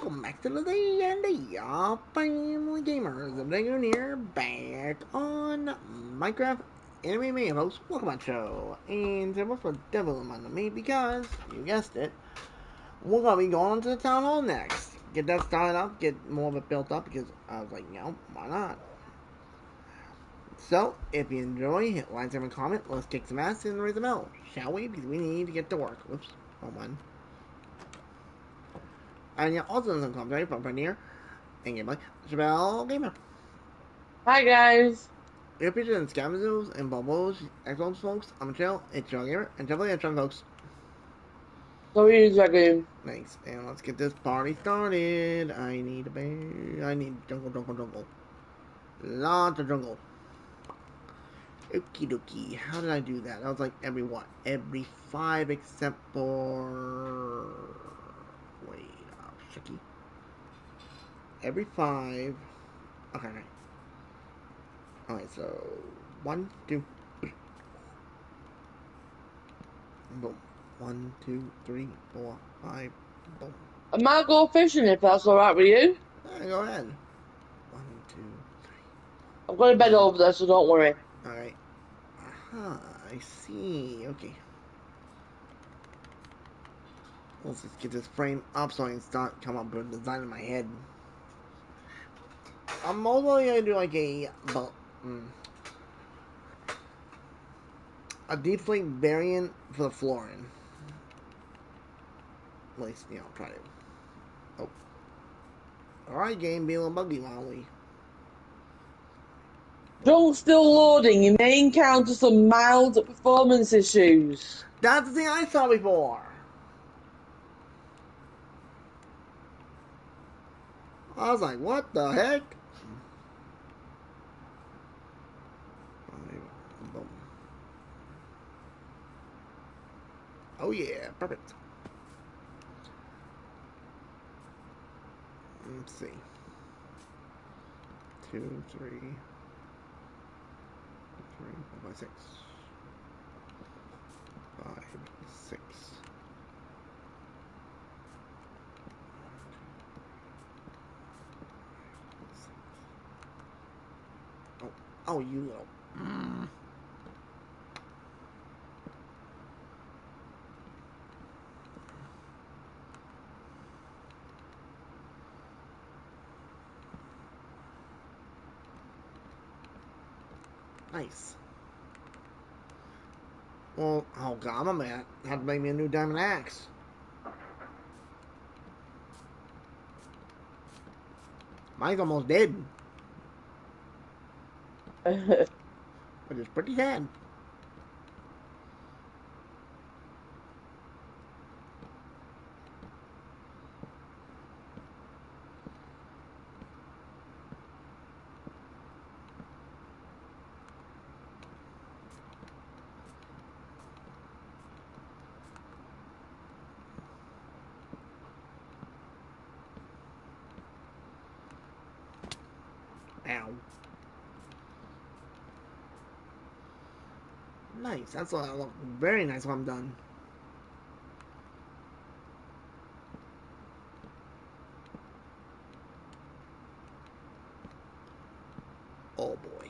welcome back to the D&D Family Gamers. I'm Dragoon here, back on Minecraft AnimeMania, folks. Welcome back to the show. And today we're Devil on me because, you guessed it, we're going to be going to the Town Hall next. Get that started up, get more of it built up, because I was like, why not? So, if you enjoy, hit like, and comment. Let's kick some ass and raise the bell, shall we? Because we need to get to work. Whoops, wrong one. And yeah, also in some commentary from Pioneer and Gameplay, Shabelle Gamer. Hi guys. Your pictures and scavengers and bubbles, excellent folks. I'm Chill, it's Shabelle Gamer, and definitely a folks. So are you, Dragoon? Thanks, and let's get this party started. I need a bear. I need jungle. Lots of jungle. Okie dokie. How did I do that? That was like every what? Every 5 except for. Wait, shucky. Every 5. Okay. Alright, so 1, 2, boom. 1, 2, 3, 4, 5, boom. I might go fishing if that's alright with you. Go ahead. 1, 2, I've got a 3. bed over there, so don't worry. Alright. Aha, I see. Okay. Let's just get this frame up so I can start come up with a design in my head. I'm mostly gonna do like a deep slate variant for the flooring. At least, try to. Oh. Alright, game, be a little buggy, Molly. Junk still loading. You may encounter some mild performance issues. That's the thing I saw before. I was like, what the heck? Oh yeah, perfect. Let's see. 2, 3, 3, 4, 5, 6. 5, 6. Oh, you little. Nice. Well, oh god, I'm gonna have to make me a new diamond axe. Mine's almost dead, but it's pretty sad. Ow. Nice. That's a look very nice when I'm done. Oh boy.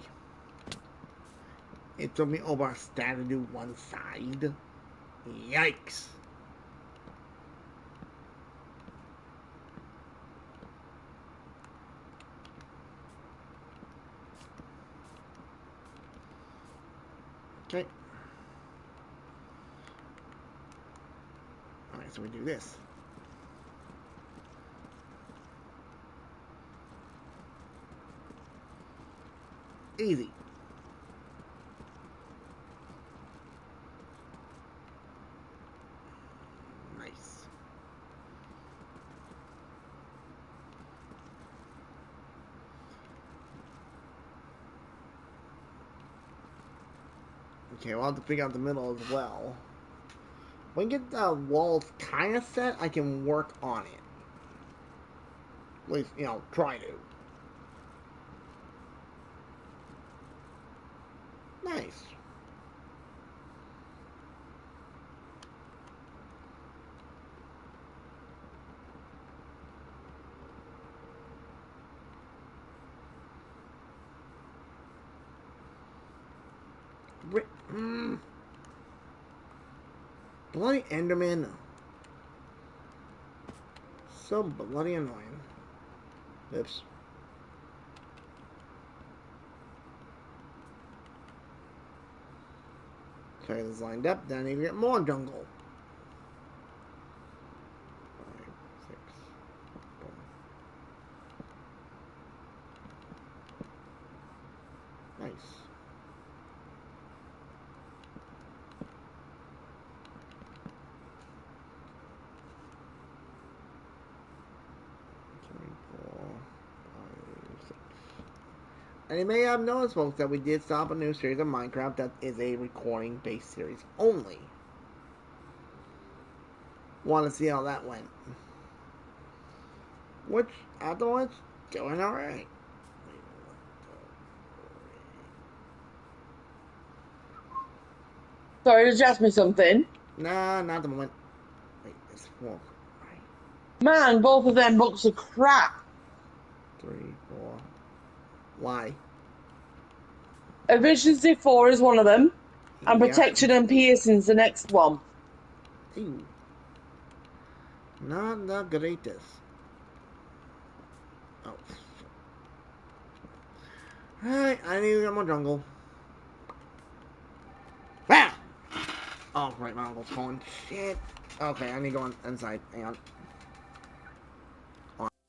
It took me over a stat to do one side. Yikes. Okay. Alright, so we do this. Easy. Nice. Okay, we'll have to figure out the middle as well. When we get the walls kind of set, I can work on it. At least, try to. Nice. Mm, bloody Enderman. So bloody annoying. Oops. Okay, this is lined up. Then I need to get more jungle. 5, 6. Boom. Nice. Three, 4, 5, 6. And you may have noticed, folks, that we did stop a new series of Minecraft that is a recording-based series only. Want to see how that went. Which, afterwards, going alright. Sorry, did you ask me something? Nah, not the moment. Wait, it's 4. Right. Man, both of them books are crap. 3, 4. Why? Efficiency 4 is one of them, and Yeah. protection and piercing's the next one. Ew. Not the greatest. Oh. Alright, I need to get more jungle. Ah! Oh, right, my uncle's calling. Shit. Okay, I need to go inside. Hang on.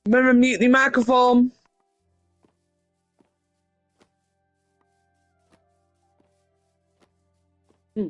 Remember, mute the microphone. Hmm.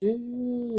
Ooh.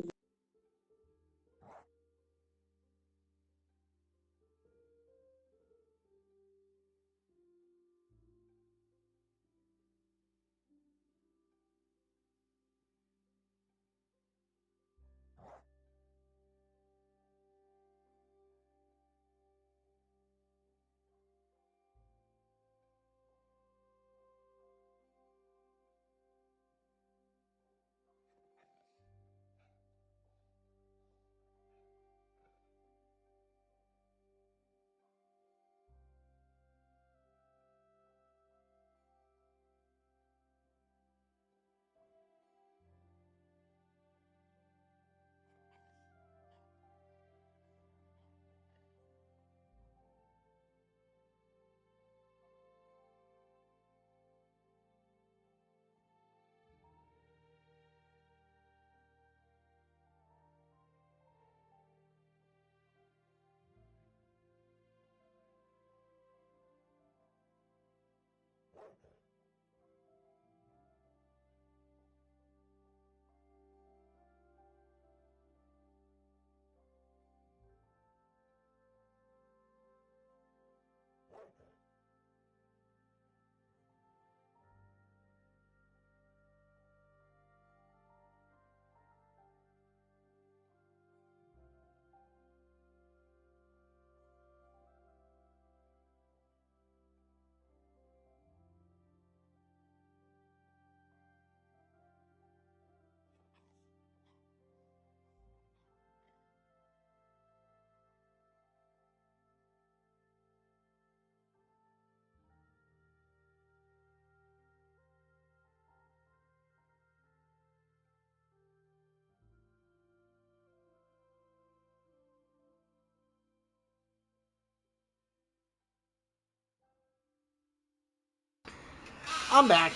I'm back.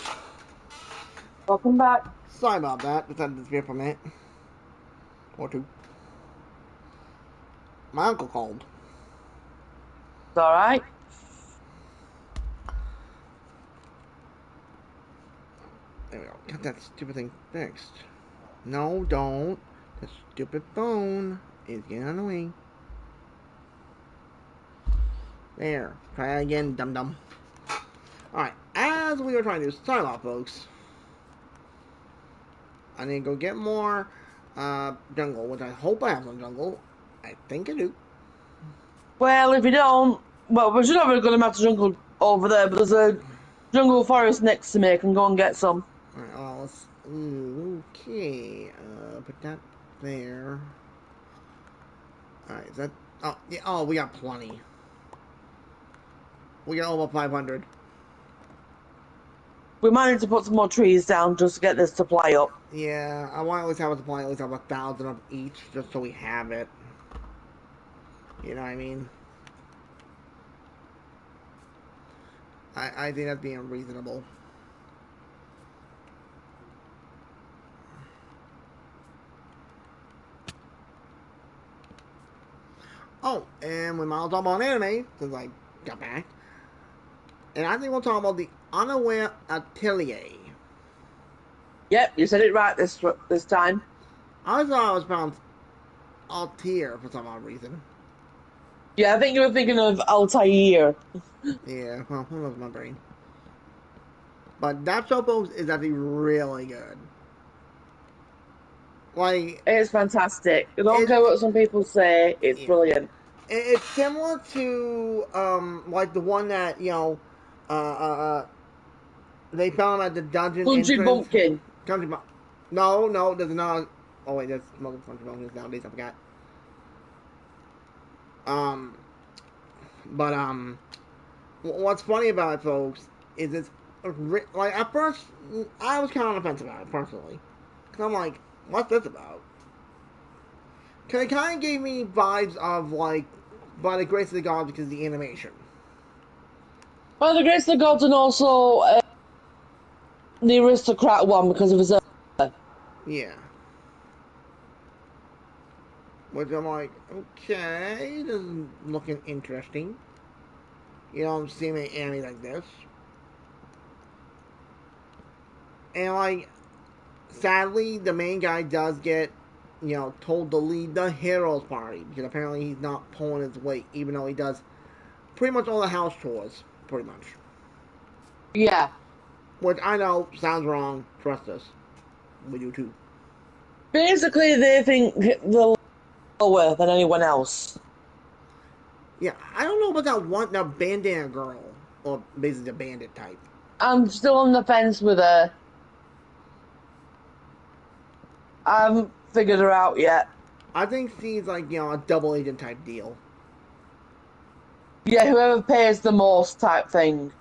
Welcome back. Sorry about that. Just had to disappear for a minute or two. My uncle called. It's all right. There we go. Get that stupid thing fixed. No, don't. The stupid phone is getting on the way. There. Try that again, dum dum. Alright, as we were trying to start off, folks, I need to go get more jungle, which I hope I have some jungle. I think I do. Well, if you don't, well, we're not really going to have to jungle over there, but there's a jungle forest next to me. I can go and get some. Alright, well, let's. Okay. Put that there. Alright, is that. Oh, yeah, oh, we got plenty. We got over 500. We might need to put some more trees down just to get this supply up. Yeah, I want to at least have a supply, at least have 1,000 of each, just so we have it. You know what I mean? I think that's being reasonable. Oh, and we might as well talk about anime, since I got back. And I think we'll talk about the Unaware Atelier. Yep, you said it right this time. I thought it was pronounced Altair for some odd reason. Yeah, I think you were thinking of Altair. Yeah, well, who knows my brain. But that show, folks, is actually really good. Like, It's fantastic. I don't it, care what some people say. It's yeah. brilliant. It's similar to, like the one that, uh, uh, they found at the dungeon Country entrance. bumpkin. Country Bu- No, no, there's not. Oh, wait, there's multiple country bumpkins nowadays, I forgot. Um, but, what's funny about it, folks, is it's, like, at first, I was kind of on the fence about it, personally. Because I'm like, what's this about? Because it kind of gave me vibes of, like, by the grace of the gods because of the animation. Well, the Grace of the Gods and also the Aristocrat one because of his. Yeah. Which I'm like, okay, this is looking interesting. You know, I'm seeing an anime like this. And, like, sadly, the main guy does get, told to lead the heroes party because apparently he's not pulling his weight, even though he does pretty much all the house chores, pretty much. Yeah. Which I know sounds wrong. Trust us, we do too. Basically, they think they're lower than anyone else. Yeah, I don't know about that bandana girl, or basically the bandit type. I'm still on the fence with her. I haven't figured her out yet. I think she's like a double agent type deal. Yeah, whoever pays the most type thing.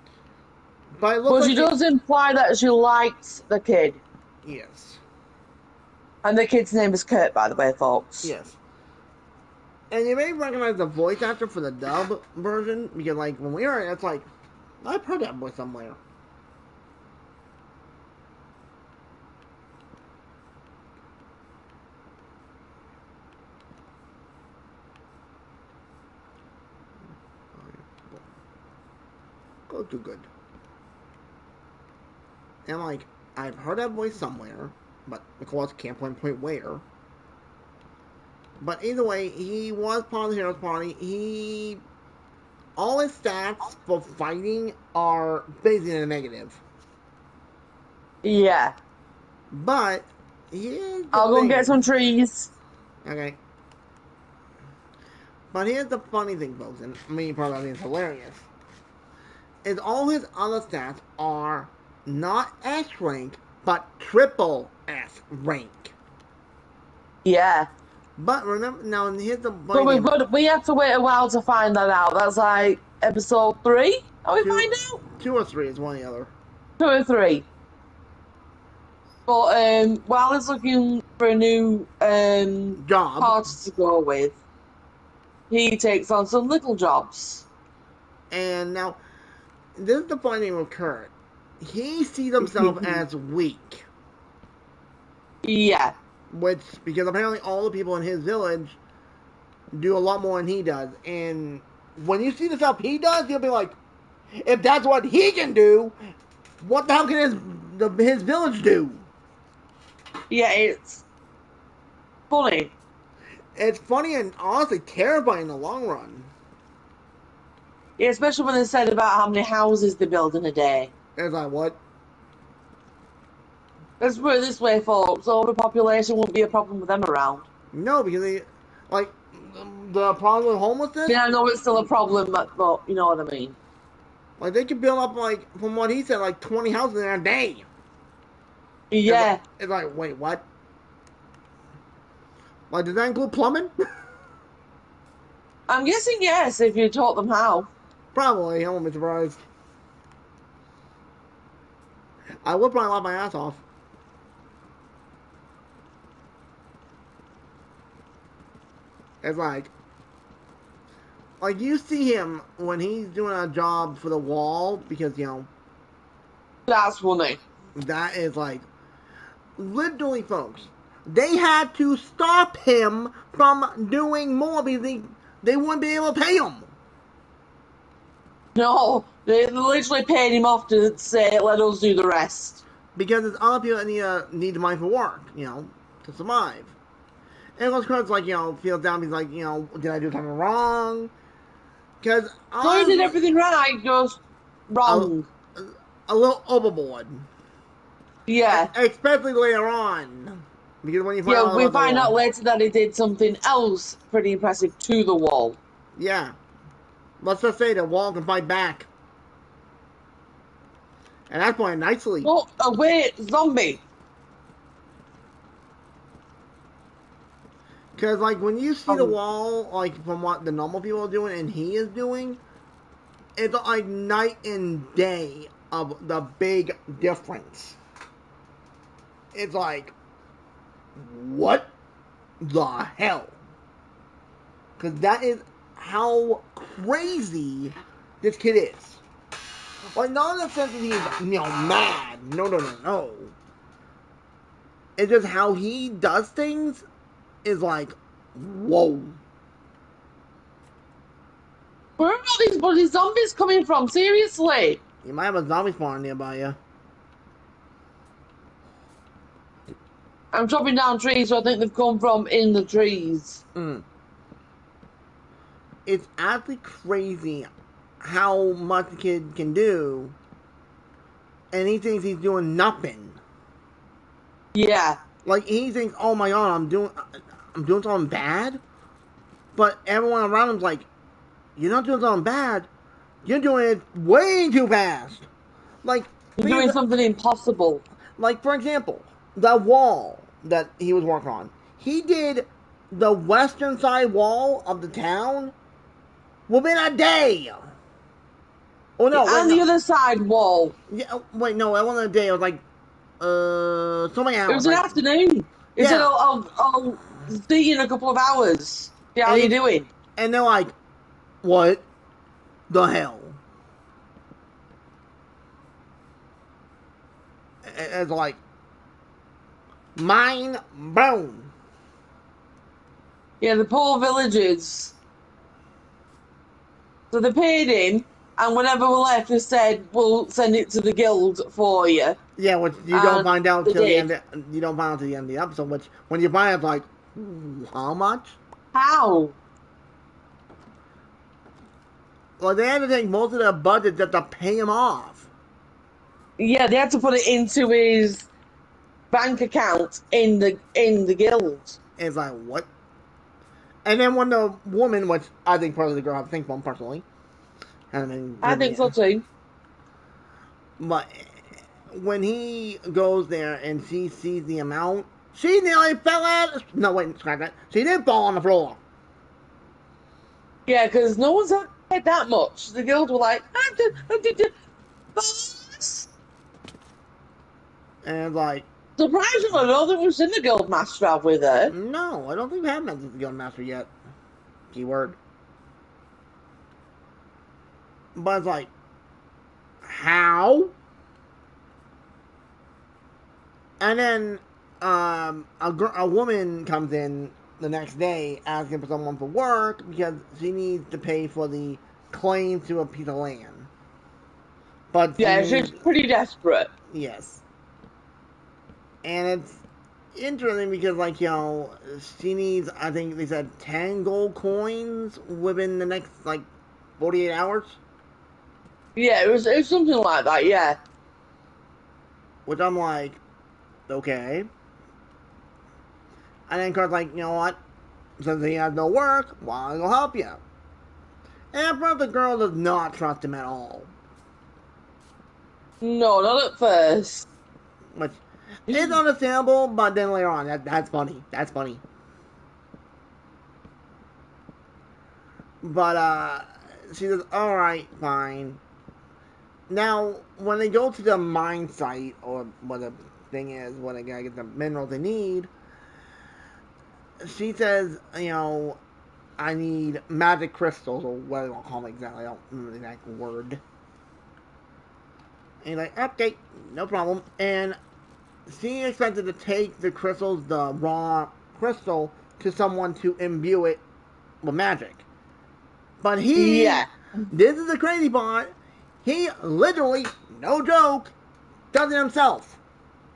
But it looks But like she does imply that she likes the kid. yes, And the kid's name is Kurt, by the way, folks. yes. And you may recognize the voice actor for the dub version because, like, when we heard it, it's like I've heard that voice somewhere. Go too good. And like I've heard that voice somewhere, but of course can't pinpoint where. But either way, he was part of the Heroes Party. He all his stats for fighting are basically in a negative. Yeah. But here's the I'll go and thing. get some trees. Okay. But here's the funny thing, folks, and me probably think it's hilarious. Is all his other stats are not S rank, but triple S rank. Yeah. But remember, now here's the But funny thing. we have to wait a while to find that out. That's like episode 3. Are we Two, find out? 2 or 3 is one or the other. 2 or 3. But while he's looking for a new Job. party to go with, he takes on some little jobs. And now, this is the funny thing with Kurt. He sees himself as weak. Yeah. Which, because apparently all the people in his village do a lot more than he does. And when you see the stuff he does, you'll be like, if that's what he can do, what the hell can his village do? Yeah, it's funny. It's funny and honestly terrifying in the long run. Yeah, especially when they said about how many houses they build in a day. It's like, what? Let's put it this way, folks. Overpopulation won't be a problem with them around. No, because they, like, the problem with homelessness, Yeah, I know it's still a problem, but you know what I mean. like, they could build up, like, from what he said, like 20 houses in a day. Yeah. It's like, wait, what? Like, does that include plumbing? I'm guessing yes, if you taught them how. Probably. I won't be surprised. I would probably laugh my ass off. It's like you see him when he's doing a job for the wall because That's funny. that is like literally, folks. They had to stop him from doing more because they wouldn't be able to pay him. No, they literally paid him off to say, let us do the rest. Because there's other people that need the money for work, to survive. And of course, like, feels down, he's like, did I do something wrong? Because So he did everything right, goes wrong. A little overboard. Yeah. Especially later on. Because when you find Yeah, out we about the find out wall. later that he did something else pretty impressive to the wall. Yeah. Let's just say the wall can fight back. And that's pointed nicely. Oh, wait, zombie. Because, like, when you see the wall, like, from what the normal people are doing and he is doing, it's like night and day of the big difference. It's like, what the hell? Because that is how crazy this kid is. Like, not in the sense that he's, mad. No. It's just how he does things is like, whoa. Where are all these bloody zombies coming from? Seriously? You might have a zombie spawn nearby you. I'm chopping down trees, so I think they've come from in the trees. Mm. It's actually crazy how much the kid can do, and he thinks he's doing nothing. Yeah. Like he thinks, oh my god, I'm doing something bad. But everyone around him's like, you're not doing something bad. You're doing it way too fast. Like, You're doing something impossible. like for example, the wall that he was working on. He did the western side wall of the town within a day. Oh no, wait, And the no. other side wall. Yeah, wait, no, it wasn't a day. It was like, so many It hours. was an Like, afternoon. He said, yeah. I'll see you in a couple of hours. See how And you he, doing? and they're like, what the hell? It's like, mind blown. Yeah, the poor villagers. So they paid him, and whenever we're left, they said, we'll send it to the guild for you. Yeah, which you don't And find out they till the did. end. You don't find out till the end of the episode. Which when you find out, it's like, how much? How? Well, they had to take most of their budget just to pay him off. Yeah, they had to put it into his bank account in the guild. And it's like, what? And then when the woman, which I think probably the girl, I think one personally, hasn't been I given think so yet. too. But when he goes there and she sees the amount, she nearly fell out. No, wait, scratch that. She did fall on the floor. Yeah, because no one's had paid that much. The guild were like, boss. And it's like, Surprisingly, I don't think we've seen the guild master have with her. no, I don't think we have met the Guild Master yet. Keyword. But it's like, how? And then a woman comes in the next day asking for someone for work because she needs to pay for the claim to a piece of land. But she Yeah, needs, she's pretty desperate. yes. And it's interesting because, like, she needs, I think they said 10 gold coins within the next, like, 48 hours. Yeah, it was something like that, yeah. Which I'm like, okay. And then Kurt's like, you know what? Since he has no work, why don't I go help you? And at first, the girl does not trust him at all. No, not at first. Which is understandable, but then later on, that's funny. That's funny. But, she says, alright, fine. Now, when they go to the mine site, or what the thing is, when they gotta get the minerals they need, she says, I need magic crystals, or what do I call them exactly? I don't remember the exact word. And he's like, okay, no problem. And she expected to take the crystals, the raw crystal, to someone to imbue it with magic. But Yeah. this is the crazy part, he literally, no joke, does it himself.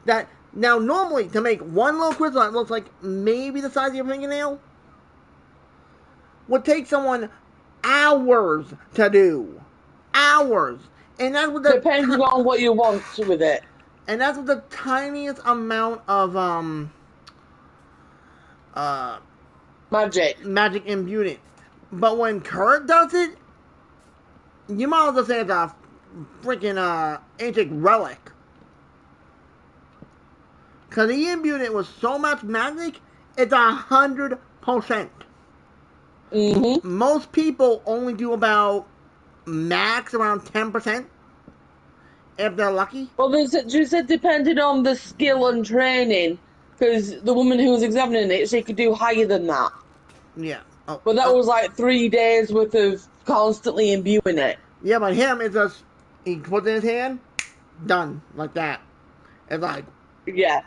That now normally to make one little crystal that looks like maybe the size of your fingernail would take someone hours to do. Hours. And that's what Depending on what you want with it. and that's with the tiniest amount of Magic. magic imbued in. But when Kurt does it, you might as well say it's a freaking ancient relic. Because he imbued it with so much magic, it's 100%. Mm-hmm. Most people only do about max around 10%, if they're lucky. Well, she said depending on the skill and training, because the woman who was examining it, she could do higher than that. Yeah. But that was like 3 days worth of constantly imbuing it. Yeah, but him, it's just, he puts it in his hand, done, like that. It's like, Yeah.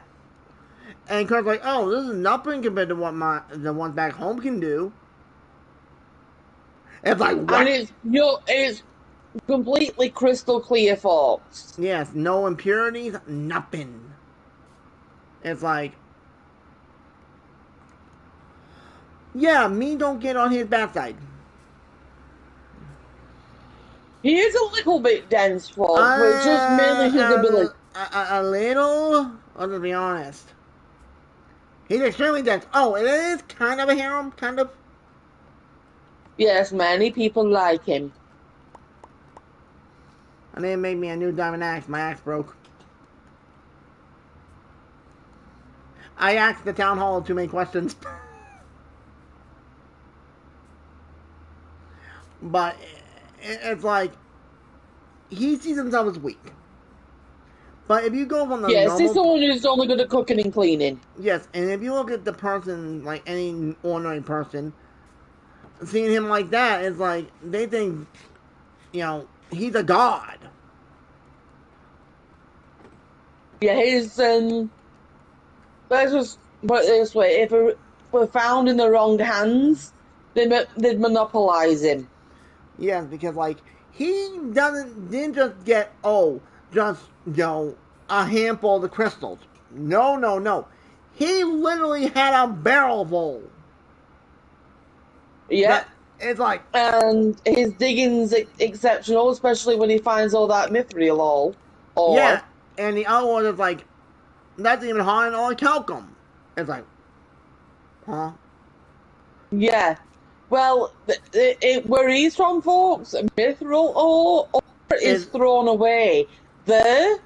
and Kurt's like, oh, this is nothing compared to what the ones back home can do. It's like, what? And it's completely crystal clear forks. Yes, no impurities, nothing. It's like, Yeah, me don't get on his backside. He is a little bit dense, folks, but it's just mainly his Uh, ability. a little. Let's be honest. He's extremely dense. Oh, it is kind of a harem, kind of. Yes, many people like him. And they made me a new diamond axe. My axe broke. I asked the town hall too many questions. But it's like he sees himself as weak. But if you go from the Yes, he's normal, someone who's only good at cooking and cleaning. yes, and if you look at the person like any ordinary person, seeing him like that is like they think, he's a god. Yeah, he's let's just put it this way: if it were found in the wrong hands, they'd monopolize him. Yes, because like he didn't just get just a handful of the crystals. No, no, no. He literally had a barrel full. Yep, That it's like and his digging's exceptional, especially when he finds all that mithril yeah, ore. and the other one is like that's even higher than all talcum. It's like, huh? Yeah. Well, where he's from, folks, mithril ore is Is thrown away. There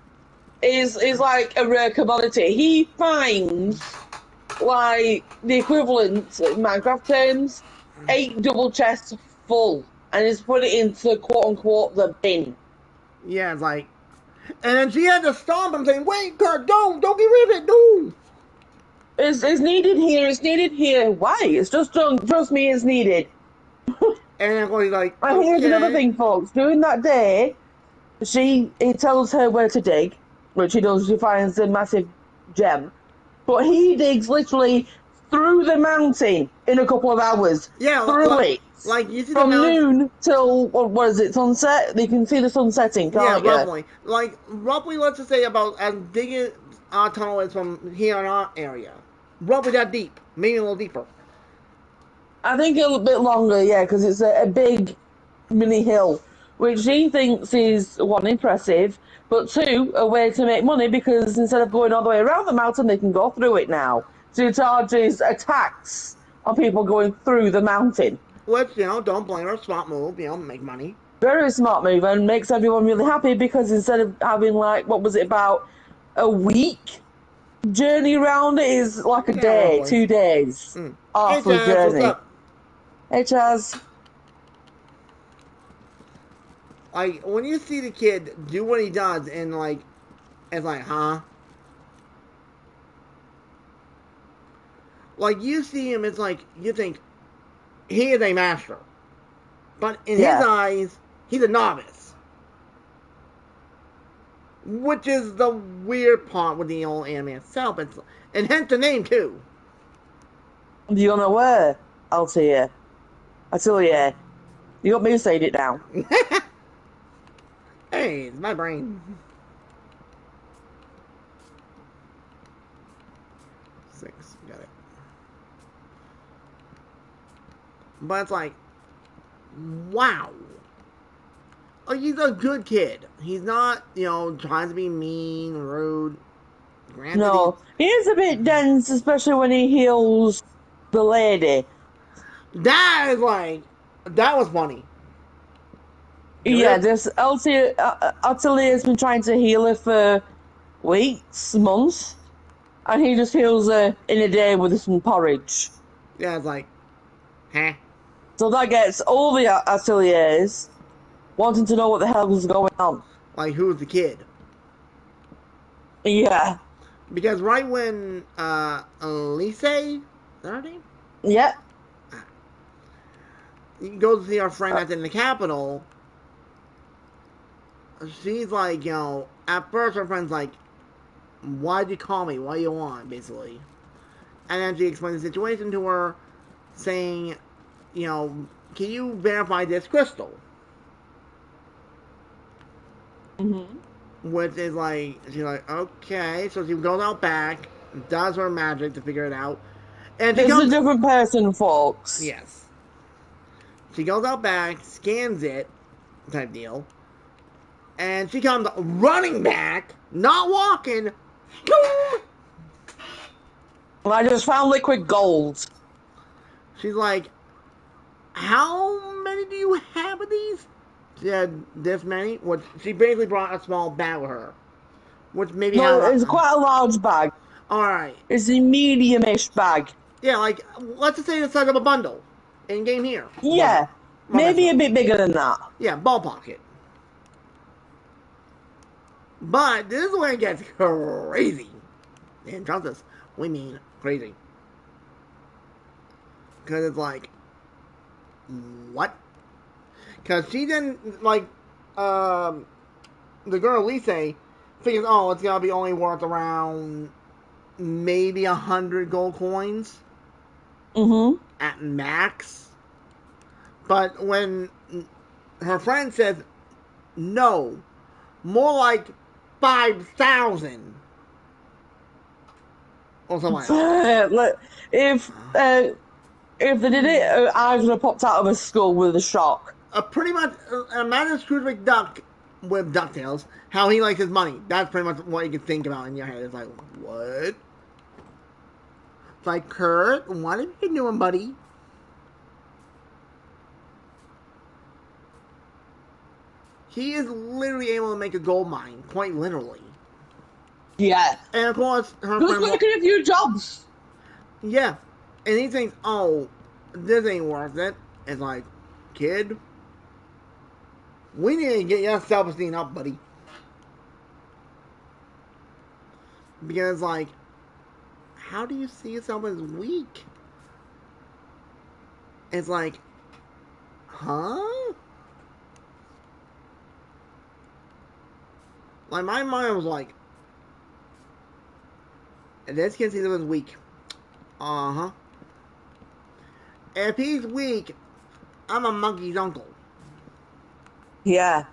is like a rare commodity. He finds like the equivalent in Minecraft terms, 8 double chests full, and he's put it into quote unquote the bin. yeah, it's like, and then she had to stop him saying, "Wait, Kurt, don't get rid of it, no." It's needed here. It's needed here. Why? It's just trust me. It's needed. And then he's like, And here's another "Okay." thing, folks. During that day, he tells her where to dig, which he does. She finds a massive gem, but he digs literally through the mountain in a couple of hours. Yeah, Through it like you see the from mount. noon till what is it? Sunset. You can see the sun setting, Yeah, can't you? roughly. Like roughly, let's just say about as big our tunnel is from here in our area. Roughly that deep, maybe a little deeper. I think a little bit longer, yeah, because it's a big mini hill, which he thinks is one impressive, but two a way to make money because instead of going all the way around the mountain, they can go through it now. So he charges a tax on people going through the mountain. Which don't blame her. Smart move. Make money. Very smart move and makes everyone really happy because instead of having like what was it about a week journey around it is like a Yeah, day, roughly. 2 days Hey, half the Jazz, what's journey. up? Hey Chaz. Like when you see the kid do what he does, and like it's like, huh? Like you see him, it's like you think he is a master, but in his Yeah. eyes, he's a novice. Which is the weird part with the old anime itself. And hence the name too. Do you know where? I'll tell you. I tell you. You got me saying it now. Hey, it's my brain. 6, got it. But it's like, wow. Like he's a good kid. He's not, trying to be mean, rude. Granted, No, he is a bit dense, especially when he heals the lady. that is like, that was funny. Yeah, this Atelier has been trying to heal her for weeks, months, and he just heals her in a day with some porridge. Yeah, it's like, huh? So that gets all the Ateliers wanting to know what the hell is going on. Like, who's the kid? Yeah, Because right when Elise, is that her name? yeah, Goes to see our friend uh, that's in the capital, she's like, at first her friend's like, why'd you call me? What do you want, basically? And then she explains the situation to her, saying, can you verify this crystal? mm-hmm. Which is like, she's like, okay. So she goes out back, does her magic to figure it out. And she It's a comes, different person, folks. yes. She goes out back, scans it, type deal. And she comes running back, not walking. I just found liquid gold. She's like, how many do you have of these? She had this many. Which she basically brought a small bag with her. Which maybe No, had it's quite a large bag. alright. It's a medium-ish bag. Yeah, like, let's just say the size of a bundle. In game here. Yeah, Well, that's maybe a what. bit bigger than that. Yeah, ball pocket. But this is where it gets crazy. And trust us, we mean crazy. Because it's like, what? Because she didn't, like, the girl Lise figures, oh, it's gonna be only worth around maybe 100 gold coins Mm-hmm. at max. But when her friend says no, more like 5,000 or something like that. Look, if they did it, I would have popped out of a skull with a shock. Pretty much, imagine Scrooge McDuck with DuckTales, how he likes his money. That's pretty much what you can think about in your head. It's like, what? It's like, Kurt, what have you been doing, buddy? He is literally able to make a gold mine, quite literally. Yeah. And of course, her Just friend. working a few jobs. Yeah. And he thinks, oh, this ain't worth it. It's like, kid, we need to get your self esteem up, buddy. Because, like, how do you see yourself as weak? It's like, huh? Like, my mind was like, this kid sees him as weak. Uh-huh. If he's weak, I'm a monkey's uncle. Yeah.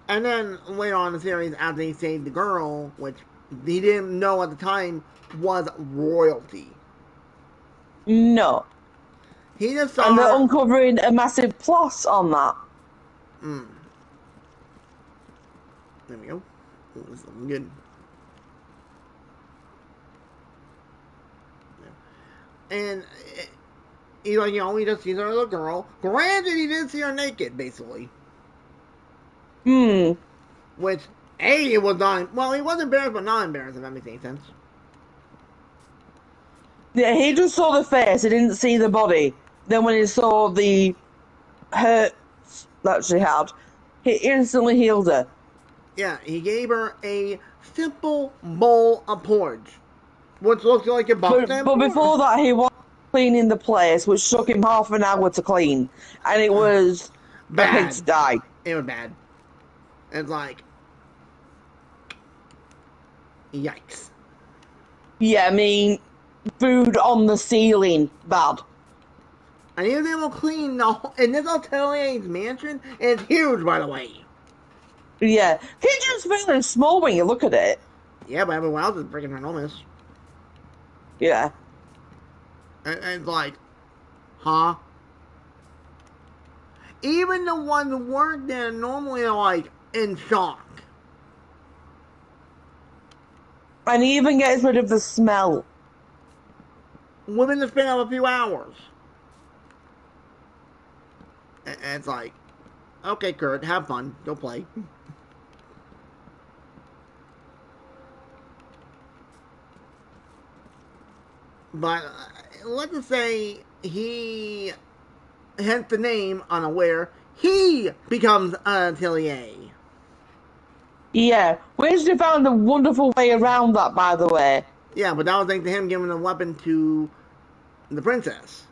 And then later on in the series, after he saved the girl, which he didn't know at the time was royalty. No. He just saw And they're her. uncovering a massive plus on that. There we go. Ooh, this is looking good. And he's like, he just sees her as a girl. Granted, he didn't see her naked, basically. Which, A, it was not. Well, he was embarrassed, but not embarrassed, if that makes any sense. Yeah, he just saw the face, he didn't see the body. Then when he saw the hurts that she had, he instantly healed her. Yeah, he gave her a simple bowl of porridge, which looks like a buff But before that, he was cleaning the place, which took him half an hour to clean. And it was a pig bad. to die. It was bad. It's like, yikes. Yeah, I mean, food on the ceiling, bad. And he was able to clean the whole, and this Hotelier's mansion is huge, by the way. Yeah, kitchen's fairly small when you look at it. Yeah, but everyone else is freaking enormous. Yeah. And it's like, huh? Even the ones who work there normally are like in shock. And he even gets rid of the smell. Within the span of a few hours. And it's like, okay, Kurt, have fun. Go play. But let's just say he, hence the name, unaware, he becomes an atelier. Yeah, which they found a wonderful way around that, by the way. Yeah, but that was thanks to him giving a weapon to the princess.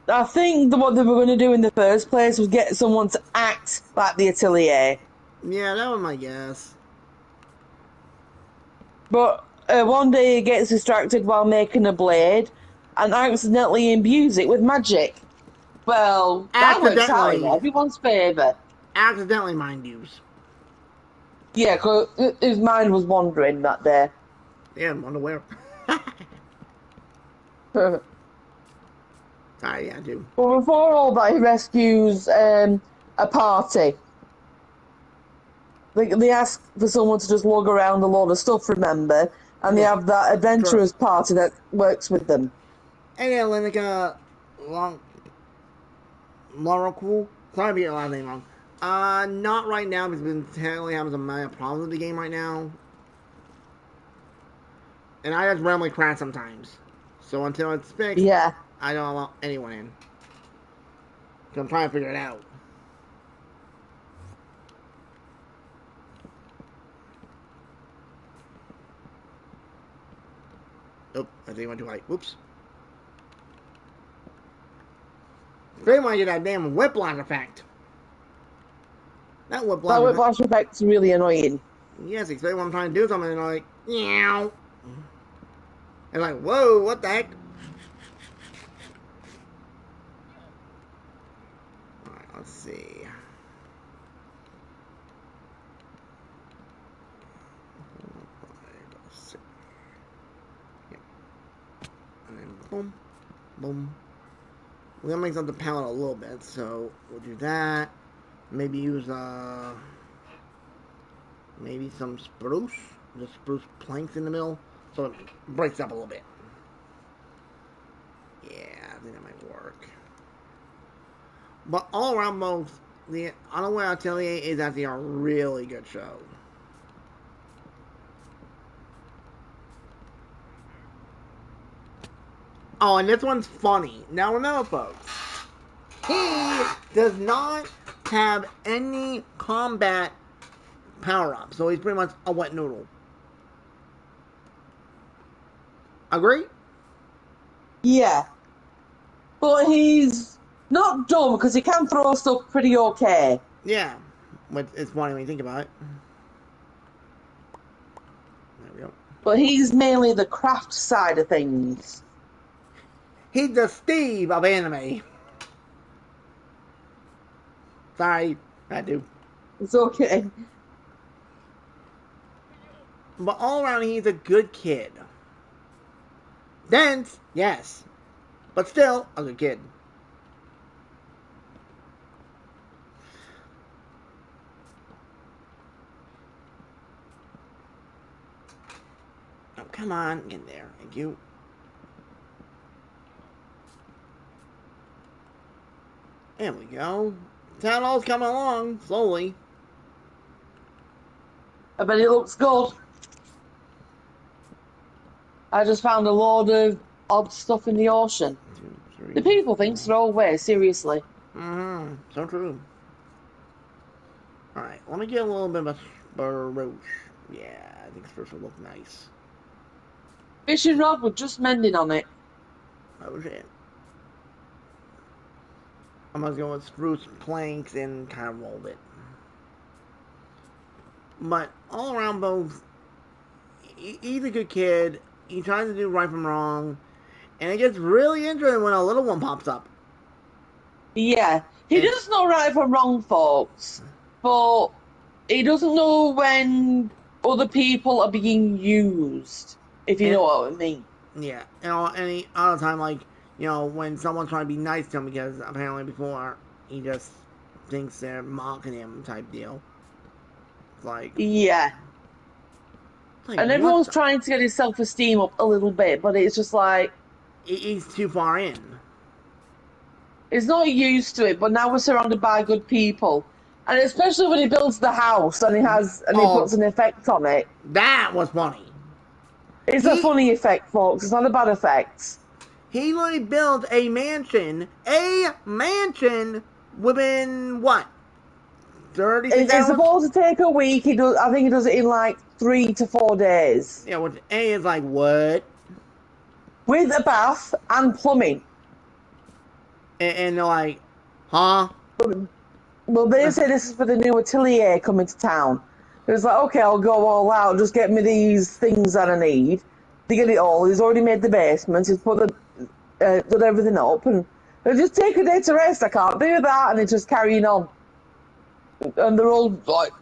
I think what they were going to do in the first place was get someone to act like the atelier. Yeah, that was my guess. But one day he gets distracted while making a blade and accidentally imbues it with magic. Well, that works out in everyone's favour. Accidentally, mind use. Yeah, because his mind was wandering that day. Yeah, I'm unaware. But Sorry, I do. before all that, he rescues a party. They ask for someone to just lug around a lot of stuff, remember? And they Yeah, have that sure. adventurers party that works with them. And then like long Laura Cool. Sorry to get your last name wrong. Not right now because we've been technically having some minor problems with the game right now. And I just randomly crash sometimes. So until it's fixed, Yeah. I don't allow anyone in. So I'm trying to figure it out. Oh, I think I went too high. Whoops. Very much that damn whiplash effect. That That whiplash effect. whiplash effect's really annoying. Yes, especially when I'm trying to do something and I'm like, meow. And like, whoa, what the heck? Alright, let's see. And then boom, boom. We're gonna make something pound a little bit, so we'll do that. Maybe use maybe some spruce, just spruce planks in the middle, so it breaks up a little bit. Yeah, I think that might work. But all around, both the Unaware Atelier is actually a really good show. Oh, and this one's funny. Now remember, folks, he does not have any combat power up, so he's pretty much a wet noodle. Agree? Yeah. But he's not dumb because he can throw stuff pretty okay. Yeah. But it's funny when you think about it. There we go. But he's mainly the craft side of things. He's the Steve of anime. Sorry, I do. It's okay. But all around, he's a good kid. Dense, yes. But still, a good kid. Oh, come on. Get in there. Thank you. There we go. Town hall's coming along, slowly. I bet it looks good. I just found a load of odd stuff in the ocean. 2, 3, The people 4. things throw away, seriously. Mm-hmm. So true. Alright, let me get a little bit of a spruce. Yeah, I think spruce will look nice. Fishing rod with just mending on it. That was it. I'm gonna go with spruce planks and kind of roll it. But all around, both, he's a good kid. He tries to do right from wrong. And it gets really interesting when a little one pops up. Yeah. He And, doesn't know right from wrong, folks. But he doesn't know when other people are being used, if you and know what I mean. yeah, any other time, like, when someone's trying to be nice to him because apparently before he just thinks they're mocking him type deal. It's Yeah. like And what everyone's the? trying to get his self-esteem up a little bit, but it's just like He's too far in. he's not used to it. But now we're surrounded by good people, and especially when he builds the house and he Oh, puts an effect on it. that was funny. It's a He funny effect, folks. It's not a bad effect. he literally built a mansion within what 36 It's hours. supposed to take a week. He does. I think he does it in like 3 to 4 days Yeah, which A is like what, with a bath and plumbing. and they're like, huh? Well, they say this is for the new atelier coming to town. It's like, okay, I'll go all out. Just get me these things that I need. They get it all. He's already made the basement. He's done everything up, and they just take a day to rest. I can't do that, and it's just carrying on. And they're all like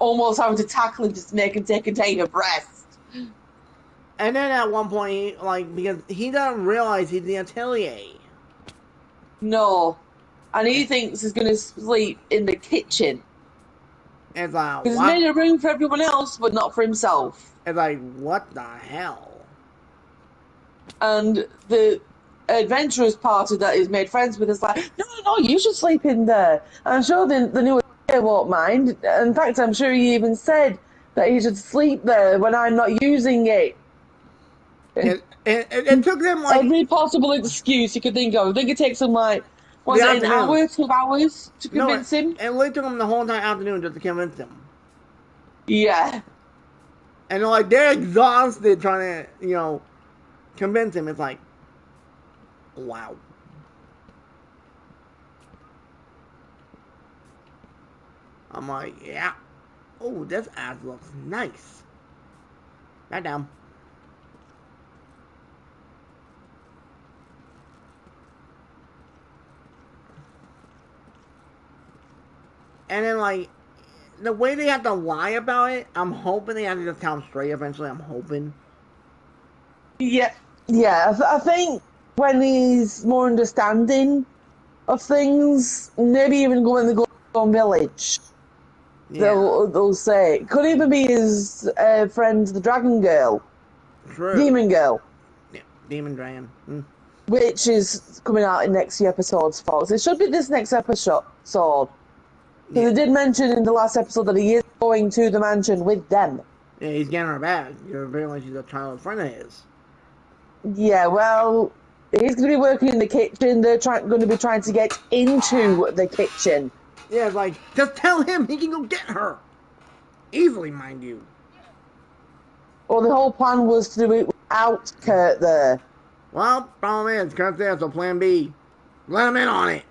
almost having to tackle him just to make him take a day of rest. And then at one point, because he doesn't realize he's the atelier. No. And he And thinks he's going to sleep in the kitchen. it's like, Because he's what? made a room for everyone else, but not for himself. It's like, what the hell? And the adventurous party that he's made friends with is like, no, no, no, you should sleep in there. And I'm sure the new atelier won't mind. In fact, I'm sure he even said that he should sleep there when I'm not using it. It took them like Every possible excuse you could think of. I think it takes him like, the was it an afternoon. hour, 2 hours to No, convince him? it literally took them the whole entire afternoon just to convince them. Yeah. And they're exhausted trying to, convince him. It's like, wow. I'm like, yeah. Oh, this ass looks nice. Right down. And then the way they have to lie about it, I'm hoping they have to just tell him straight eventually. I'm hoping. Yeah. Yeah. I think when he's more understanding of things, maybe even when they go to their own village, Yeah. they'll say, it could even be his friend, the dragon girl, True. demon girl, Yeah. Demon Dragon. Mm. which is coming out in next few episodes, folks. It should be this next episode. Because Yeah. they did mention in the last episode that he is going to the mansion with them. Yeah, he's getting her back. You realize she's a childhood friend of his. Yeah, well, he's going to be working in the kitchen. They're going to be trying to get into the kitchen. Yeah, it's like, just tell him he can go get her. Easily, mind you. Well, the whole plan was to do it without Kurt there. Well, problem is, Kurt's there, so plan B. Let him in on it.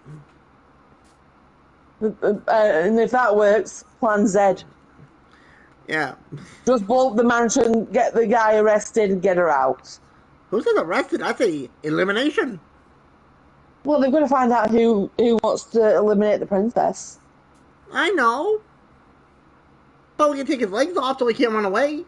And if that works, plan Z. Yeah. Just blow up the mansion, get the guy arrested, and get her out. Who says arrested? I say elimination. Well, they've got to find out who wants to eliminate the princess. I know. But we can take his legs off so he can't run away.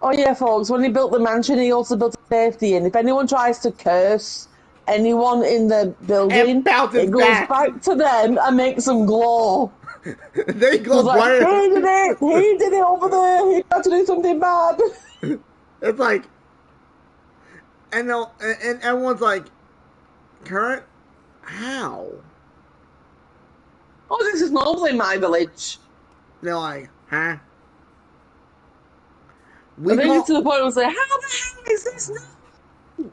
Oh yeah, folks, when he built the mansion, he also built a safety in. If anyone tries to curse anyone in the And building, bounces it goes back. back to them and makes them glow. They It's glow like, brighter. he did it over there, he had to do something bad. It's like, and everyone's like, Kurt, how? Oh, this is normal in my village. They're like, huh? I We think it's call. to the point where I was like, how the hell is this now?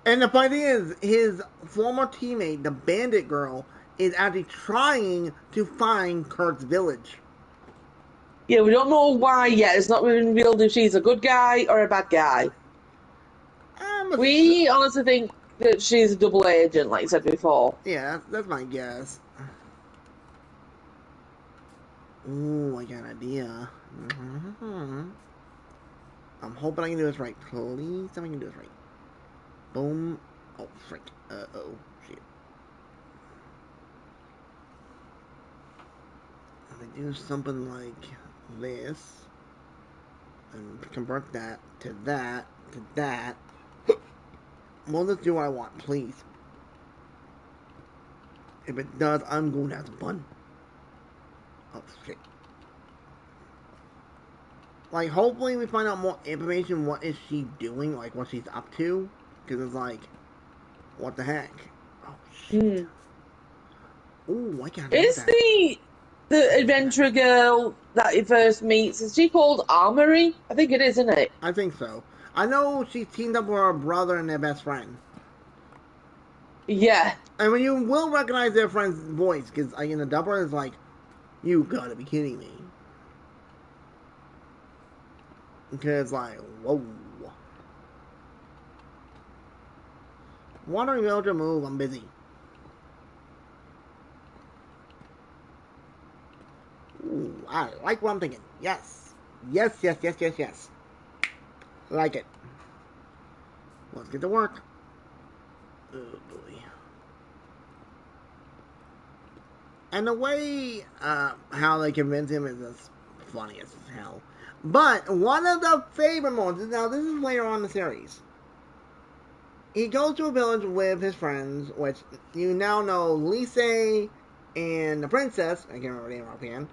And the funny thing is, his former teammate, the bandit girl, is actually trying to find Kurt's village. Yeah, we don't know why yet. It's not been revealed if she's a good guy or a bad guy. We honestly think that she's a double agent, like you said before. Yeah, that's my guess. Ooh, I got an idea. Mm-hmm. I'm hoping I can do this right. Please tell me I can do this right. Boom. Oh, frick. Uh-oh. Shit. If I do something like this, and convert that to that, to that, well, let's do what I want, please. If it does, I'm going to have some fun. Oh, shit. Hopefully we find out more information. What is she doing? What she's up to? Because it's like, what the heck? Oh, shit. Ooh, I can't do Is that. the adventurer girl that he first meets, is she called Armory? I think it is, isn't it? I think so. I know she's teamed up with her brother and their best friend. Yeah. And when you will recognize their friend's voice, because in the dubber is like, you gotta be kidding me. Because whoa. Wandering villager move, I'm busy. Ooh, I like what I'm thinking. Yes. Yes, yes, yes, yes, yes. Like it. Let's get to work. Oh boy. And the way how they convince him is just funny as hell. But one of the favorite moments, now this is later on in the series. He goes to a village with his friends, which you now know Lise and the princess. I can't remember the name offhand.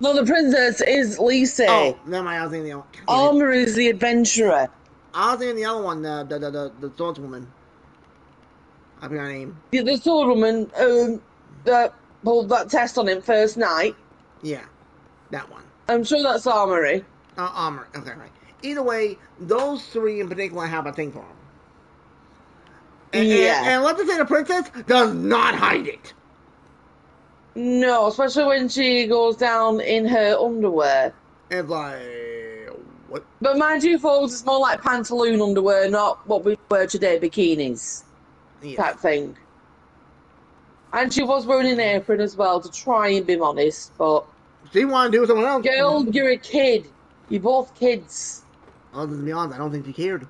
No, the princess is Lisa. Oh, never mind. I was thinking the other. Damn it. Armor is the adventurer. I was thinking the other one, the swordswoman. I forgot her name. The sword woman that pulled that test on him first night. Yeah, that one. I'm sure that's Armory. Armor. Okay, right. Either way, those three in particular have a thing for him. Yeah. And let's just say the princess does not hide it. No, especially when she goes down in her underwear. It's like, what? But mind you, folks, it's more like pantaloon underwear, not what we wear today, bikinis Yeah. type thing. And she was wearing an apron as well, to try and be modest, but... She wanted to do something else. Girl, you're a kid. You're both kids. Well, to be honest, I don't think she cared.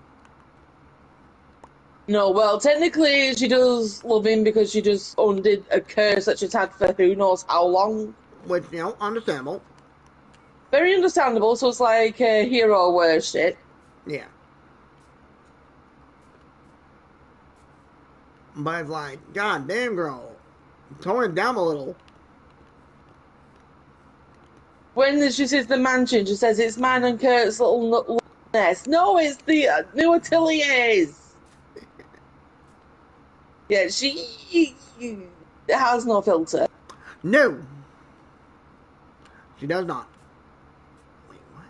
No, well, technically she does love him because she just undid a curse that she's had for who knows how long. Which, understandable. Very understandable, so it's like hero worship. Yeah. But it's like, god damn, girl. Tone it down a little. When she says the mansion, she says it's mine and Kurt's little nest. No, it's the new Atelier's. Yeah, she has no filter. No. She does not. Wait, what?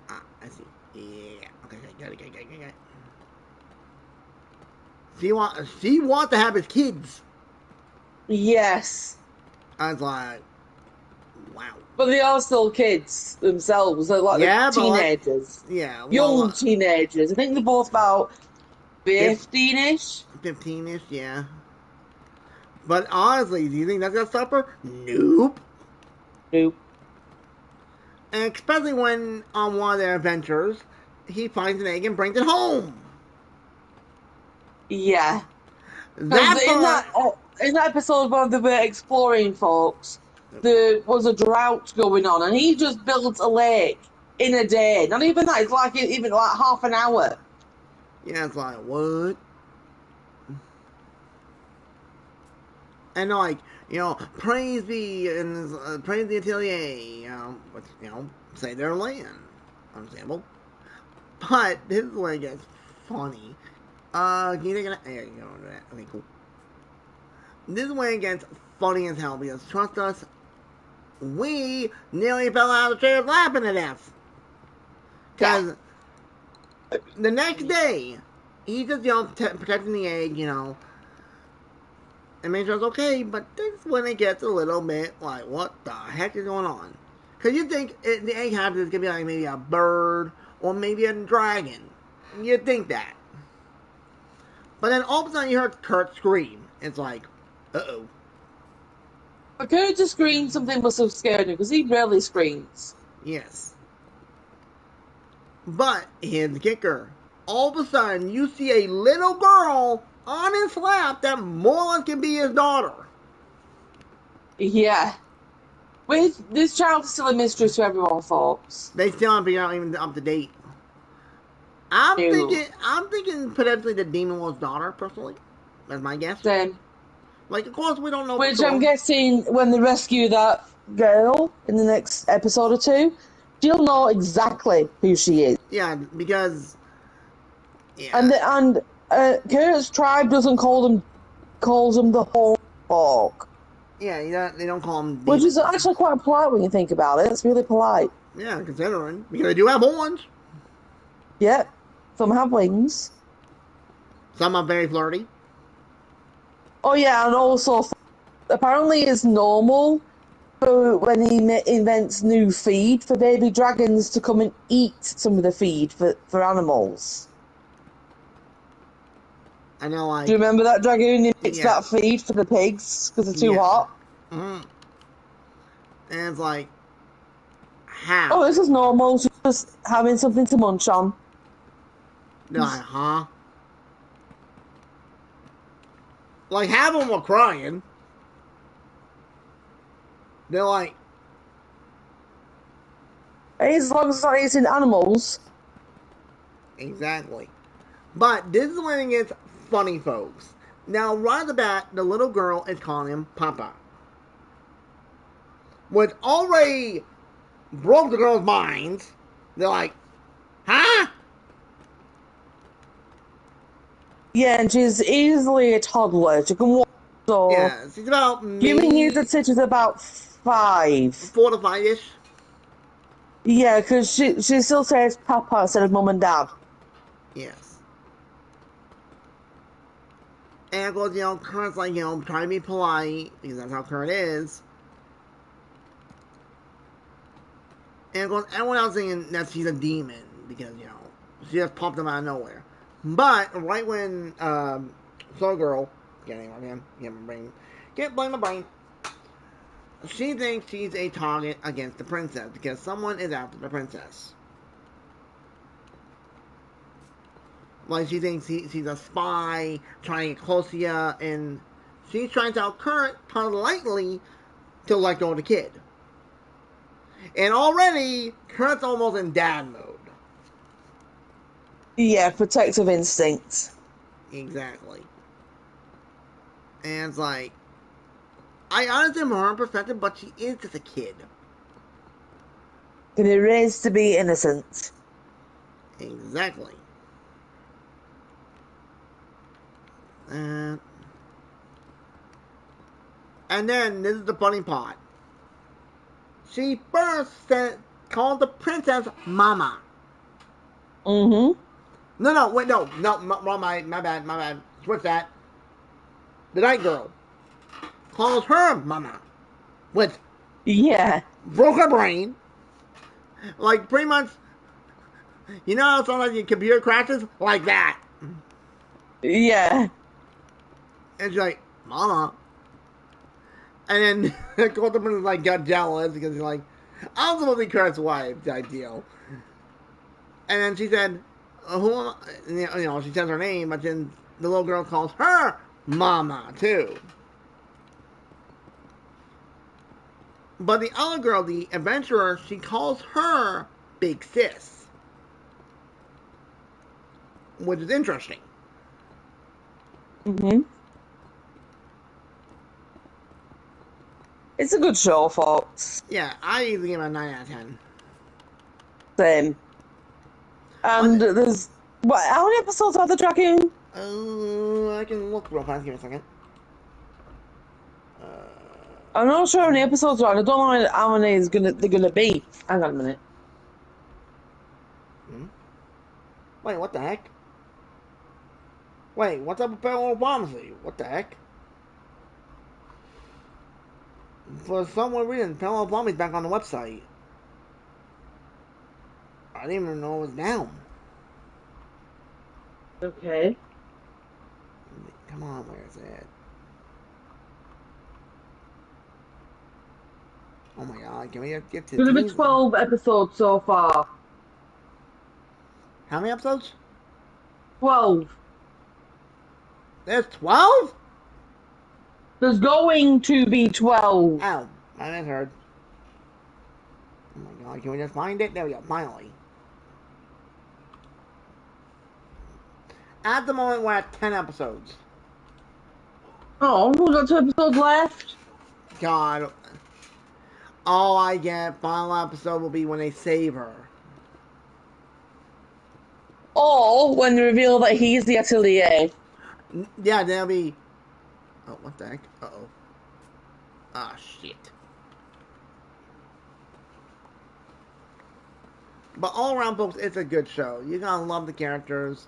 Ah, I see. Yeah. Okay, got it. She wants to have his kids. Yes. I was like, wow. But they are still kids themselves. They're like teenagers. Young teenagers. I think they're both about 15-ish. 15-ish, yeah. But honestly, do you think that's gonna stop her? Nope. Nope. And especially when on one of their adventures, he finds an egg and brings it home. Yeah. In that episode where they were exploring, folks, there was a drought going on, and he just built a lake in a day. Not even that. It's like even like half an hour. Yeah, it's like what? And like, praise be and praise the atelier. Say their land. Understandable. But this is where it gets funny. Can you take it? Yeah, you go into that. Okay, cool. This is where it gets funny as hell because trust us, we nearly fell out of the chairs laughing at death. Because the next day, he just protecting the egg, and make sure it's okay. But this is when it gets a little bit like, what the heck is going on? Because you think the egg habit is gonna be like maybe a bird or maybe a dragon. You'd think that. But then all of a sudden you heard Kurt scream. It's like, uh-oh. But Kurt just screamed something must have scared him, because he rarely screams. Yes. But here's the kicker. All of a sudden you see a little girl on his lap that more or less can be his daughter. Yeah. This child is still a mystery to everyone, folks. They still haven't figured out even up to date. I'm thinking potentially the Demon Lord's daughter, personally. That's my guess. Same. Like, of course, we don't know. Which I'm guessing when they rescue that girl in the next episode or two, she'll know exactly who she is. Yeah, because. Yeah. And Kurt's tribe doesn't calls them the Horn Folk. Yeah, they don't call them demons. Which is actually quite polite when you think about it. It's really polite. Yeah, considering. Because they do have horns. Yep. Some have wings. Some are very flirty. Oh yeah, and also apparently it's normal for when he invents new feed for baby dragons to come and eat some of the feed for animals. I know, like... Do you remember that dragoon who makes that feed for the pigs because they're too hot? Mm-hmm. And it's like, how? Oh, this is normal. She's just having something to munch on. They're like, huh? Like, half of them were crying. They're like, As long as it's not eating animals. exactly. But this is when it gets funny, folks. Now, right off the bat, the little girl is calling him Papa. Which already broke the girl's mind. They're like, huh? Yeah, and she's easily a toddler. She can walk, so Yeah, she's about giving you the maybe tit is about 5. 4 to 5 ish. Yeah, because she still says Papa instead of Mum and Dad. Yes. And of course, Kurt's like, trying to be polite, because that's how Kurt is. And of course, everyone else thinking that she's a demon, because, she just popped him out of nowhere. But, right when, Slow Girl, getting my man, get my brain, can't blame my brain, she thinks she's a target against the princess, because someone is after the princess. Like, she thinks she's a spy, trying to get close to you, and she's trying to tell Kurt politely to let go of the kid. And already, Kurt's almost in dad mode. Yeah, protective instincts. Exactly. And it's like, I honestly am her perspective, but she is just a kid. Can be raised to be innocent. Exactly. And then, this is the funny part. She first called the princess Mama. Mm-hmm. No, wait, no, my bad. Switch that. The night girl calls her Mama, which Yeah. broke her brain. Like, pretty much, how sometimes your computer crashes? Like that. Yeah. And she's like, Mama. And then, of course, the princess, like, got jealous because he's like, I'm supposed to be Kurt's wife, type deal. And then she said, who am I? She says her name, but then the little girl calls her Mama, too. But the other girl, the adventurer, she calls her Big Sis. Which is interesting. Mm-hmm. It's a good show, folks. Yeah, I usually give it a 9 out of 10. Same. And But, there's how many episodes are the Dragoon? I can look real fast. Give me a second. Uh, I'm not sure how many episodes are. I don't know how many they're gonna be. Hang on a minute. hmm? Wait, what the heck? Wait, what's up with Parallel Pharmacy? What the heck? For some reason, Parallel Pharmacy's back on the website. I didn't even know it was down. Okay. Come on, where is it? Oh my god, can we get to Gonna be teams? 12 episodes so far. How many episodes? 12. There's 12? There's going to be 12. Ow, I misheard. Oh my god, can we just find it? There we go, finally. At the moment, we're at 10 episodes. Oh, we've got 2 episodes left. God. All I get, final episode will be when they save her. Or when they reveal that he's the Atelier. Yeah, there'll be. Oh, what the heck? Uh oh. Ah, shit. But all around, folks, it's a good show. You're gonna love the characters.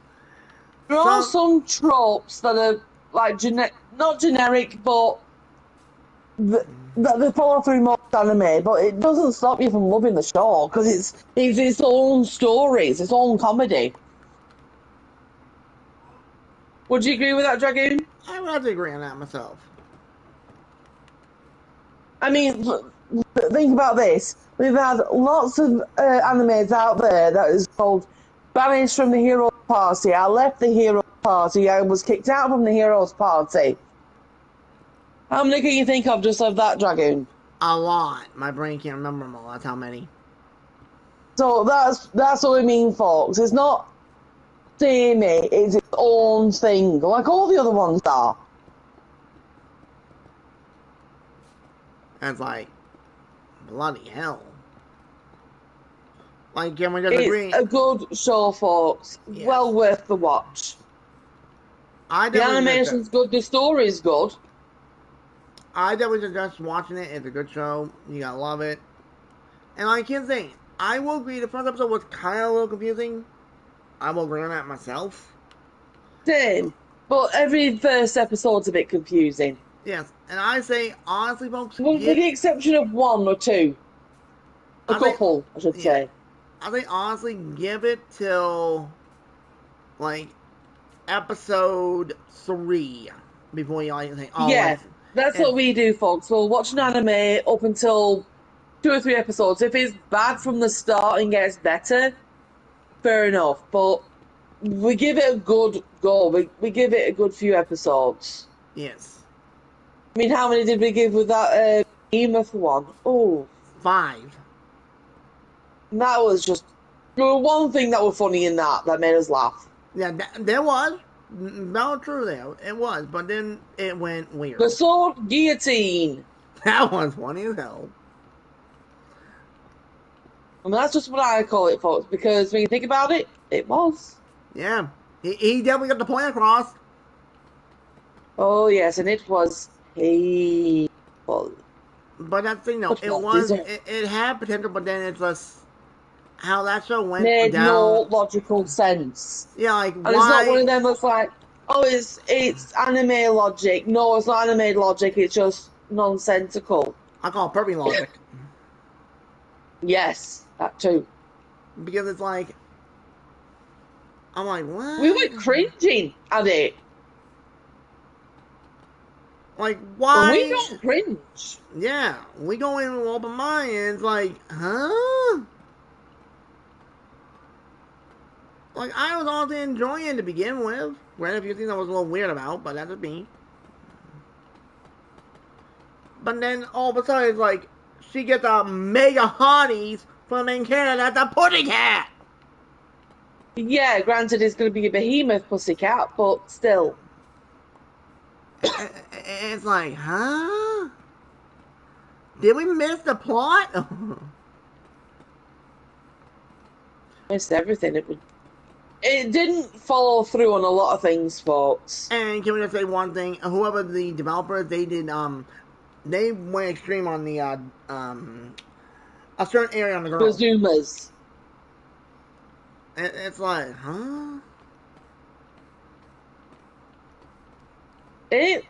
There are some tropes that are like not generic, but that they follow through most anime. But it doesn't stop you from loving the show because it's its own story, it's its own comedy. Would you agree with that, Dragoon? I would have to agree on that myself. I mean, think about this. We've had lots of animes out there that is called Banished from the Hero's Party. I left the Hero's Party. I was kicked out from the Hero's Party. How many can you think of just of that, Dragoon? A lot. My brain can't remember them all. That's how many. So that's what I mean, folks. It's not samey, it's its own thing, like all the other ones are. That's like, bloody hell. Like, can we just It's agree? a good show, folks. Yes. Well worth the watch. I The definitely suggest. animation's good, the story's good. I definitely suggest watching it. It's a good show. You gotta love it. And I can't say, I will agree. The first episode was kind of a little confusing. I will agree on that myself. Same. But every first episode's a bit confusing. Yes, and I say honestly, folks, With the exception of one or two. A I think, couple, I should yeah, say. I think honestly, give it till like episode 3 before you like think, oh, Yeah, that's and what we do, folks. We'll watch an anime up until 2 or 3 episodes. If it's bad from the start and gets better, fair enough. But we give it a good go. We give it a good few episodes. yes, I mean, how many did we give with that Behemoth one? Oh, 5. that was just there was one thing that was funny in that made us laugh. Yeah, there was no true there. It was, but then it went weird. The sword guillotine. That was funny as hell. I mean, that's just what I call it, folks, because when you think about it, it was. Yeah, he definitely got the point across. Oh, yes, and it was painful. But that thing, though, But well deserved. it had potential, but then it's just how that show went Made no down. logical sense. Yeah, like And it's not one of why? them that's like, oh, it's anime logic. No, it's not anime logic, it's just nonsensical. I call it perfect logic Yes, that too. because it's like I'm like We what? were cringing at it. Like And we why? don't cringe. Yeah, we go in with open mind and it's like, huh? Like I was honestly enjoying it to begin with. Granted, a few things I was a little weird about, but that's just me. But then all of a sudden, it's like she gets a mega hotties from the main character. That's a pudding cat. Yeah, granted it's going to be a behemoth pussycat, but still. It's like, huh? Did we miss the plot? Missed everything. It didn't follow through on a lot of things, folks. And can we just say one thing? Whoever the developers, they went extreme on the a certain area on the girls. Presumas. It's like, huh? It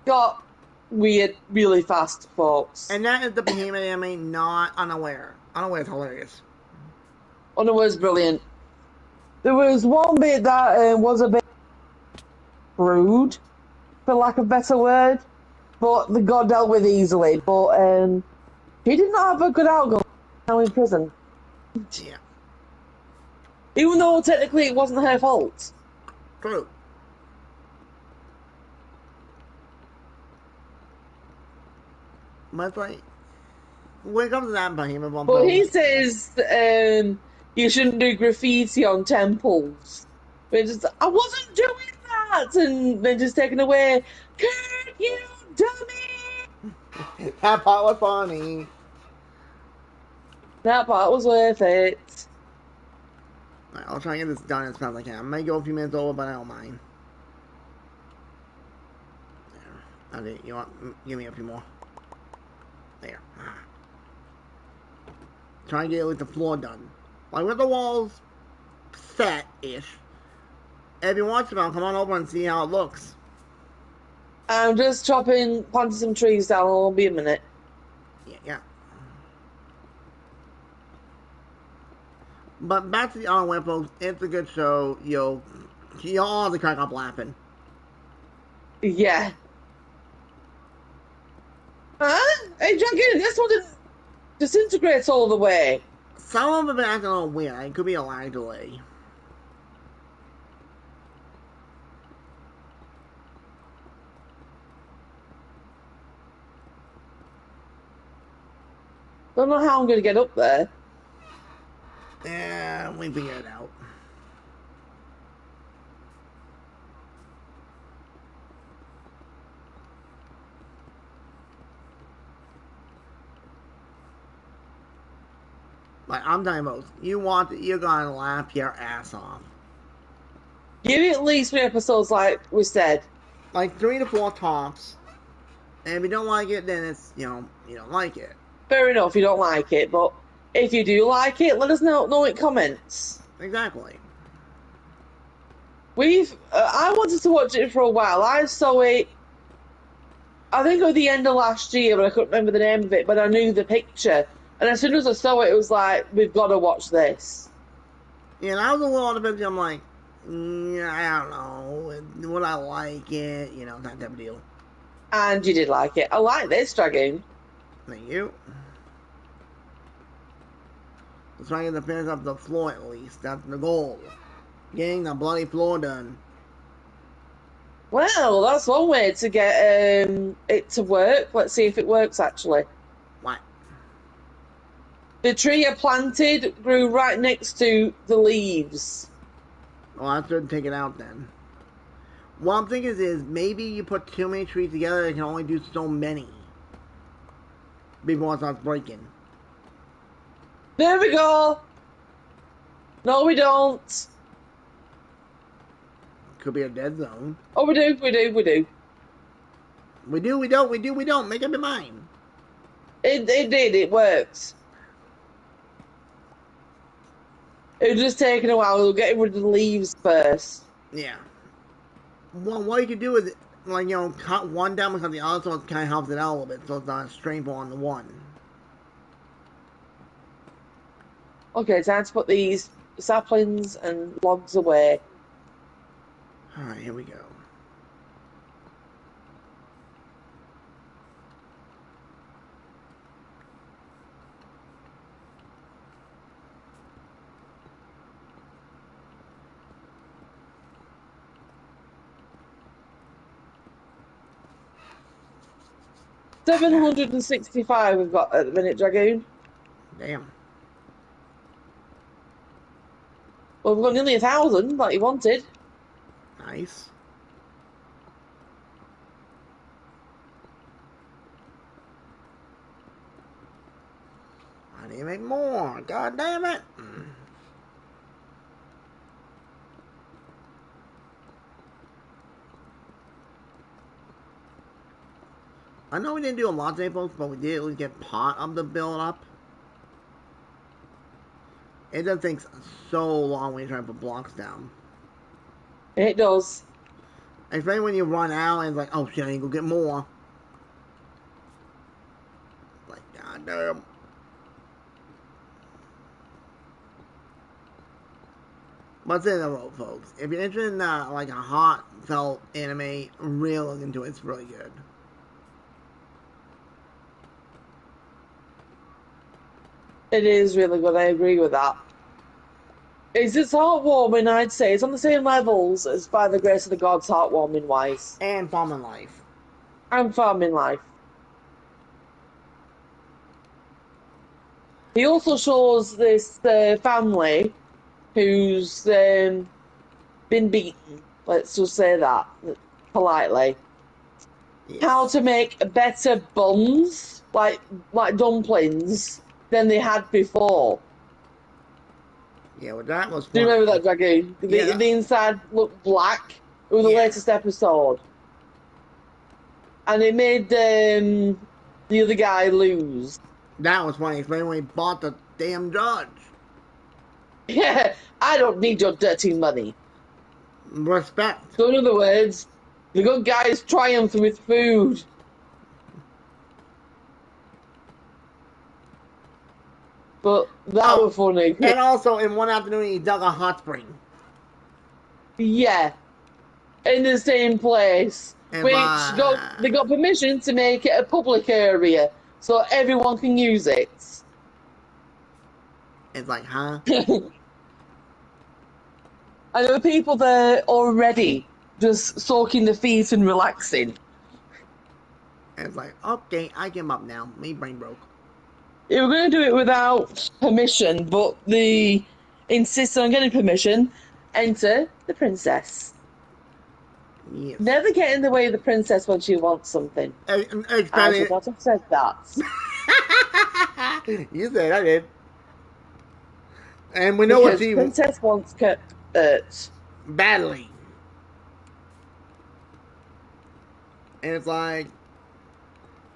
got weird really fast, folks. And that is the behemoth anime, not unaware. Unaware is hilarious. Oh, it was brilliant. There was one bit that was a bit rude, for lack of a better word, but the got dealt with easily. But he did not have a good outcome now in prison, Yeah, even though technically it wasn't her fault. true. But it's like, when it comes to that behemoth one, But he folks, says you shouldn't do graffiti on temples. But just, I wasn't doing that, and then just taken away. Kurt, you dummy! that part was funny. That part was worth it. Right, I'll try and get this done as fast as I can. I may go a few minutes over, but I don't mind. There. Okay, you want? Give me a few more. There. Try and get like the floor done. Like with the walls set-ish. Every once in a while, come on over and see how it looks. I'm just planting some trees down. It'll be a minute. Yeah. But back to the other way, folks. It's a good show. You'll all have to crack up laughing. Yeah. Huh? Hey, Junkie, this one didn't disintegrate all the way. Some of them have been acting a little weird. It could be a lag delay. Don't know how I'm going to get up there. Yeah, we figure it out. Like, I'm telling you, you're gonna laugh your ass off. Give it at least 3 episodes, like we said. Like 3 to 4 tops. And if you don't like it, then it's, you don't like it. Fair enough, you don't like it, but if you do like it, let us know in comments. Exactly. I wanted to watch it for a while. I saw it, I think at the end of last year, but I couldn't remember the name of it, but I knew the picture. And as soon as I saw it, it was like, we've got to watch this. Yeah, and I was a little on the fence. I'm like, I don't know. Would I like it? That type of deal. And you did like it. I like this dragoon. Thank you. Let's try to get the finish up the floor at least. That's the goal. Getting the bloody floor done. Well, that's one way to get it to work. Let's see if it works actually. What? The tree I planted grew right next to the leaves. Oh, I should take it out then. What I'm thinking is maybe you put too many trees together, they can only do so many before it starts breaking. There we go. No, we don't. Could be a dead zone. Oh, we do. We do, we don't. Make up your mind. It did. It works. It was just taking a while. We'll get rid of the leaves first. Yeah. Well, what you could do is, like, cut one down and cut the other, so it kind of helps it out a little bit, so it's not a strain on the one. Okay, time to put these saplings and logs away. Alright, here we go. $765 we've got at the minute, Dragoon. Damn. Well, we've got nearly 1,000 like you wanted. Nice. I need to make more. God damn it. I know we didn't do a lot today, folks, but we did at least get part of the build up. It does take so long when you're trying to put blocks down. It does. Especially when you run out and it's like, oh shit, I need to go get more. Like, goddamn. But in the road, folks. If you're interested in like a heartfelt anime, really look into it. It's really good. It is really good. I agree with that. It's heartwarming, I'd say. It's on the same levels as By the Grace of the Gods, heartwarming wise. And Farming Life. And Farming Life. He also shows this family who's been beaten. Let's just say that politely. Yes. How to make better buns, like dumplings, than they had before. Yeah, well, that was fun. Do you remember that, Dragoon? Yeah. The inside looked black. It was the latest episode. And it made the other guy lose. That was funny, especially when he bought the damn judge. Yeah, I don't need your dirty money. Respect. So in other words, the good guys triumph with food. But that was funny. And also, in one afternoon, he dug a hot spring. Yeah. In the same place. And they got permission to make it a public area so everyone can use it. It's like, huh? And there were people there already just soaking their feet and relaxing. And it's like, okay, I give up now. Me brain broke. You were going to do it without permission, but the insist on getting permission. Enter the princess. Yes. Never get in the way of the princess when she wants something. I Especially. should not have said that. You said I did. And we know what Because she princess wants badly. And it's like,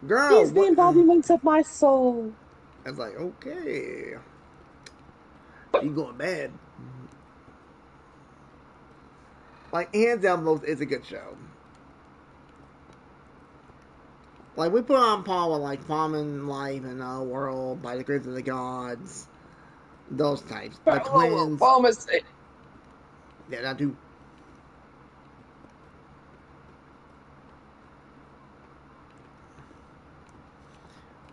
girl, she's the what? embodiment of my soul. It's like, okay. She's going bad. Like, hands down, most it's a good show. Like, we put on par with, like, Farming Life and World by the Grace of the Gods. Those types. The Parallel twins. pharmacy. Yeah, that too.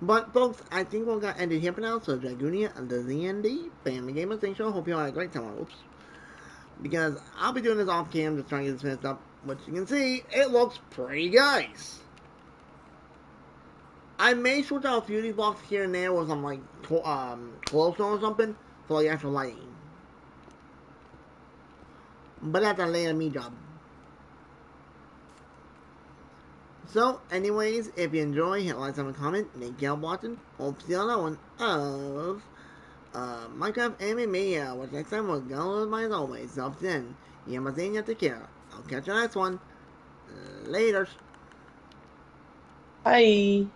But, folks, I think we're going to end it here for now. So, Dragonia and the ZND Family Gamers Thing Show. Hope you all had a great time. Oops. Because I'll be doing this off cam, just trying to get this finished up. Which you can see, it looks pretty nice. I may switch out a few of these blocks here and there with some like close or something for like extra lighting. But that's a later me job. So, anyways, if you enjoy, hit like, and comment. Thank y'all for watching. Hope to see you on another one of Minecraft AnimeMania. Which next time we'll go with as always. So, then, you must take care. I'll catch you next one. Later. Bye.